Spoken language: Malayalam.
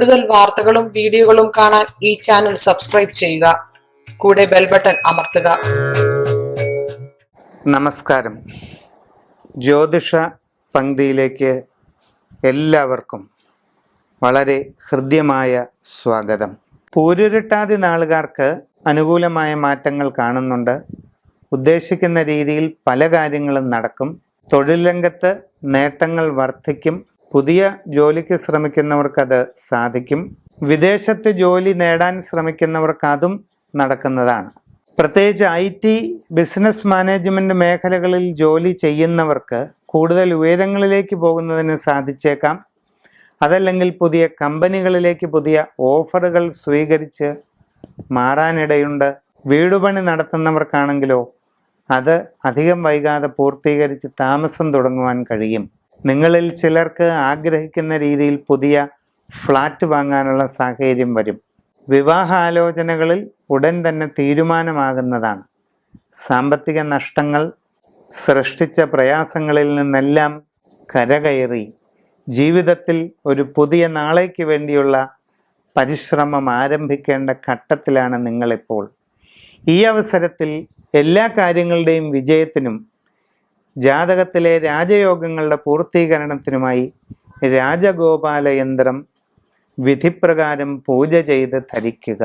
കൂടുതൽ വാർത്തകളും വീഡിയോകളും കാണാൻ ഈ ചാനൽ സബ്സ്ക്രൈബ് ചെയ്യുക. കൂടെ ബെൽ ബട്ടൺ അമർത്തുക. നമസ്കാരം. ജ്യോതിഷ പങ്ക്തിയിലേക്ക് എല്ലാവർക്കും വളരെ ഹൃദ്യമായ സ്വാഗതം. പൂരുരുട്ടാതി നാളുകാർക്ക് അനുകൂലമായ മാറ്റങ്ങൾ കാണുന്നുണ്ട്. ഉദ്ദേശിക്കുന്ന രീതിയിൽ പല കാര്യങ്ങളും നടക്കും. തൊഴിൽ രംഗത്ത് നേട്ടങ്ങൾ വർദ്ധിക്കും. പുതിയ ജോലിക്ക് ശ്രമിക്കുന്നവർക്കത് സാധിക്കും. വിദേശത്ത് ജോലി നേടാൻ ശ്രമിക്കുന്നവർക്ക് അതും നടക്കുന്നതാണ്. പ്രത്യേകിച്ച് IT, ബിസിനസ് മാനേജ്മെൻറ്റ് മേഖലകളിൽ ജോലി ചെയ്യുന്നവർക്ക് കൂടുതൽ ഉയരങ്ങളിലേക്ക് പോകുന്നതിന് സാധിച്ചേക്കാം. അതല്ലെങ്കിൽ പുതിയ കമ്പനികളിലേക്ക് പുതിയ ഓഫറുകൾ സ്വീകരിച്ച് മാറാനിടയുണ്ട്. വീടുപണി നടത്തുന്നവർക്കാണെങ്കിലോ അത് അധികം വൈകാതെ പൂർത്തീകരിച്ച് താമസം തുടങ്ങുവാൻ കഴിയും. നിങ്ങളിൽ ചിലർക്ക് ആഗ്രഹിക്കുന്ന രീതിയിൽ പുതിയ ഫ്ലാറ്റ് വാങ്ങാനുള്ള സാഹചര്യം വരും. വിവാഹാലോചനകളിൽ ഉടൻ തന്നെ തീരുമാനമാകുന്നതാണ്. സാമ്പത്തിക നഷ്ടങ്ങൾ സൃഷ്ടിച്ച പ്രയാസങ്ങളിൽ നിന്നെല്ലാം കരകയറി ജീവിതത്തിൽ ഒരു പുതിയ നാളേക്ക് വേണ്ടിയുള്ള പരിശ്രമം ആരംഭിക്കേണ്ട ഘട്ടത്തിലാണ് നിങ്ങളിപ്പോൾ. ഈ അവസരത്തിൽ എല്ലാ കാര്യങ്ങളുടെയും വിജയത്തിനും ജാതകത്തിലെ രാജയോഗങ്ങളുടെ പൂർത്തീകരണത്തിനുമായി രാജഗോപാല യന്ത്രം വിധിപ്രകാരം പൂജ ചെയ്ത് ധരിക്കുക.